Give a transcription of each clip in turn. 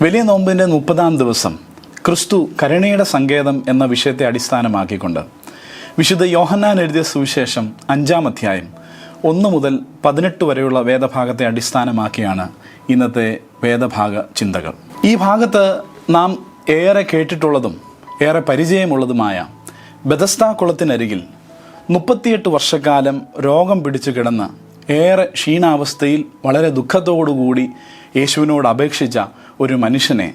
വലിയ നോമ്പിൻ്റെ 30-ാം ദിവസം ക്രിസ്തു കരുണയുടെ സങ്കേതം എന്ന വിഷയത്തെ അടിസ്ഥാനമാക്കിക്കൊണ്ട് വിശുദ്ധ യോഹന്നാൻ എഴുതിയ സുവിശേഷം 5-ാം അധ്യായം 1 മുതൽ 18 വരെയുള്ള വേദഭാഗത്തെ അടിസ്ഥാനമാക്കിയാണ് ഇന്നത്തെ വേദഭാഗ ചിന്തകൾ. ഈ ഭാഗത്ത് നാം ഏറെ കേട്ടിട്ടുള്ളതും ഏറെ പരിചയമുള്ളതുമായ ബെഥസ്ദാ കുളത്തിനരികിൽ 38 വർഷക്കാലം രോഗം പിടിച്ചു കിടന്ന് ഏറെ ക്ഷീണാവസ്ഥയിൽ വളരെ ദുഃഖത്തോടുകൂടി യേശുവിനോട് അപേക്ഷിച്ച ഒരു മനുഷ്യനെ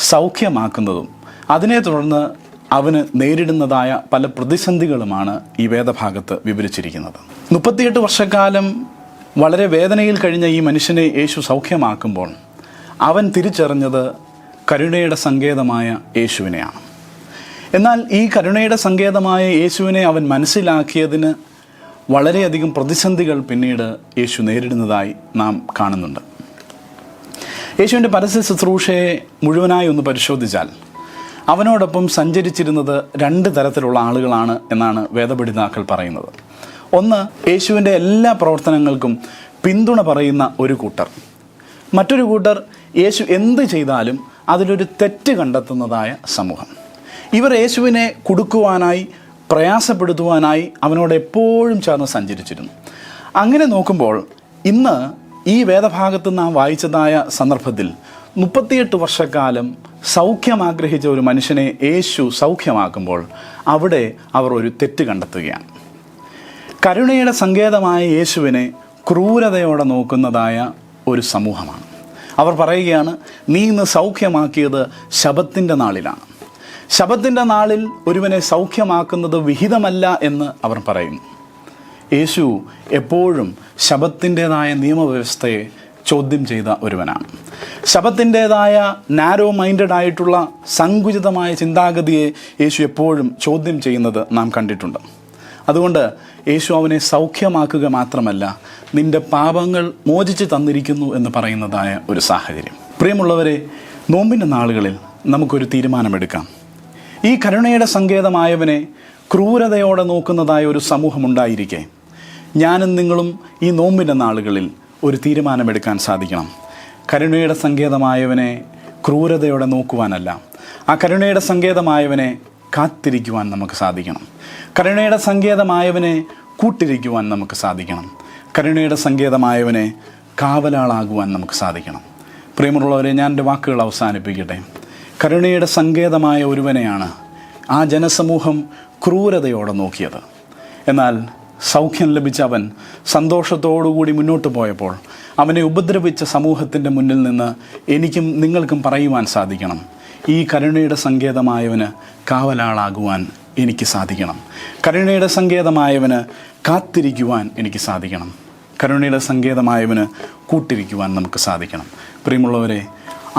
സൗഖ്യമാക്കുന്നതും അതിനെ തുടർന്ന് അവന് നേരിടുന്നതായ പല പ്രതിസന്ധികളുമാണ് ഈ വേദഭാഗത്ത് വിവരിച്ചിരിക്കുന്നത്. 38 വർഷക്കാലം വളരെ വേദനയിൽ കഴിഞ്ഞ ഈ മനുഷ്യനെ യേശു സൗഖ്യമാക്കുമ്പോൾ അവൻ തിരിച്ചറിഞ്ഞത് കരുണയുടെ സങ്കേതമായ യേശുവിനെയാണ്. എന്നാൽ ഈ കരുണയുടെ സങ്കേതമായ യേശുവിനെ അവൻ മനസ്സിലാക്കിയതിന് വളരെയധികം പ്രതിസന്ധികൾ പിന്നീട് യേശു നേരിടുന്നതായി നാം കാണുന്നുണ്ട്. യേശുവിൻ്റെ പരസ്യ ശുശ്രൂഷയെ മുഴുവനായി ഒന്ന് പരിശോധിച്ചാൽ അവനോടൊപ്പം സഞ്ചരിച്ചിരുന്നത് 2 തരത്തിലുള്ള ആളുകളാണ് എന്നാണ് വേദപണ്ഡിതാക്കൾ പറയുന്നത്. ഒന്ന്, യേശുവിൻ്റെ എല്ലാ പ്രവർത്തനങ്ങൾക്കും പിന്തുണ പറയുന്ന ഒരു കൂട്ടർ. മറ്റൊരു കൂട്ടർ യേശു എന്ത് ചെയ്താലും അതിലൊരു തെറ്റ് കണ്ടെത്തുന്നതായ സമൂഹം. ഇവർ യേശുവിനെ കുടുക്കുവാനായി പ്രയാസപ്പെടുത്തുവാനായി അവനോട് എപ്പോഴും ചേർന്ന് സഞ്ചരിച്ചിരുന്നു. അങ്ങനെ നോക്കുമ്പോൾ ഇന്ന് ഈ വേദഭാഗത്ത് നാം വായിച്ചതായ സന്ദർഭത്തിൽ 38 വർഷക്കാലം സൗഖ്യം ആഗ്രഹിച്ച ഒരു മനുഷ്യനെ യേശു സൗഖ്യമാക്കുമ്പോൾ അവിടെ അവർ ഒരു തെറ്റ് കണ്ടെത്തുകയാണ്. കരുണയുടെ സങ്കേതമായ യേശുവിനെ ക്രൂരതയോടെ നോക്കുന്നതായ ഒരു സമൂഹമാണ്. അവർ പറയുകയാണ്, നീ ഇന്ന് സൗഖ്യമാക്കിയത് ശബത്തിൻ്റെ നാളിലാണ്. ശബത്തിൻ്റെ നാളിൽ ഒരുവനെ സൗഖ്യമാക്കുന്നത് വിഹിതമല്ല എന്ന് അവർ പറയുന്നു. യേശു എപ്പോഴും ശബത്തിൻ്റെതായ നിയമവ്യവസ്ഥയെ ചോദ്യം ചെയ്ത ഒരുവനാണ്. ശബത്തിൻ്റെതായ നാരോ മൈൻഡഡ് ആയിട്ടുള്ള സങ്കുചിതമായ ചിന്താഗതിയെ യേശു എപ്പോഴും ചോദ്യം ചെയ്യുന്നത് നാം കണ്ടിട്ടുണ്ട്. അതുകൊണ്ട് യേശു അവനെ സൗഖ്യമാക്കുക മാത്രമല്ല, നിന്റെ പാപങ്ങൾ മോചിച്ച് തന്നിരിക്കുന്നു എന്ന് പറയുന്നതായ ഒരു സാഹചര്യം. പ്രിയമുള്ളവരെ, നോമ്പിൻ്റെ നാളുകളിൽ നമുക്കൊരു തീരുമാനമെടുക്കാം. ഈ കരുണയുടെ സങ്കേതമായവനെ ക്രൂരതയോടെ നോക്കുന്നതായ ഒരു സമൂഹമുണ്ടായിരിക്കെ ഞാനും നിങ്ങളും ഈ നോമ്പിൻ്റെ നാളുകളിൽ ഒരു തീരുമാനമെടുക്കാൻ സാധിക്കണം. കരുണയുടെ സങ്കേതമായവനെ ക്രൂരതയോടെ നോക്കുവാനല്ല, ആ കരുണയുടെ സങ്കേതമായവനെ കാത്തിരിക്കുവാൻ നമുക്ക് സാധിക്കണം. കരുണയുടെ സങ്കേതമായവനെ കൂട്ടിരിക്കുവാൻ നമുക്ക് സാധിക്കണം. കരുണയുടെ സങ്കേതമായവനെ കാവലാളാകുവാൻ നമുക്ക് സാധിക്കണം. പ്രിയമുള്ളവരെ, ഞാൻ എൻ്റെ വാക്കുകൾ അവസാനിപ്പിക്കട്ടെ. കരുണയുടെ സങ്കേതമായ ഒരുവനെയാണ് ആ ജനസമൂഹം ക്രൂരതയോടെ നോക്കിയത്. എന്നാൽ സൗഖ്യം ലഭിച്ച അവൻ സന്തോഷത്തോടുകൂടി മുന്നോട്ട് പോയപ്പോൾ അവനെ ഉപദ്രവിച്ച സമൂഹത്തിൻ്റെ മുന്നിൽ നിന്ന് എനിക്കും നിങ്ങൾക്കും പറയുവാൻ സാധിക്കണം, ഈ കരുണയുടെ സങ്കേതമായവന് കാവലാളാകുവാൻ എനിക്ക് സാധിക്കണം. കരുണയുടെ സങ്കേതമായവന് കാത്തിരിക്കുവാൻ എനിക്ക് സാധിക്കണം. കരുണയുടെ സങ്കേതമായവന് കൂട്ടിരിക്കുവാൻ നമുക്ക് സാധിക്കണം. പ്രിയമുള്ളവരെ,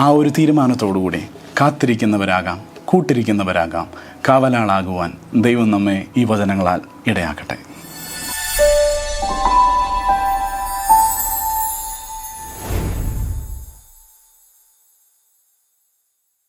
ആ ഒരു തീരുമാനത്തോടുകൂടി കാത്തിരിക്കുന്നവരാകാം, കൂട്ടിരിക്കുന്നവരാകാം, കാവലാളാകുവാൻ ദൈവം നമ്മെ ഈ വചനങ്ങളാൽ ഇടയാക്കട്ടെ.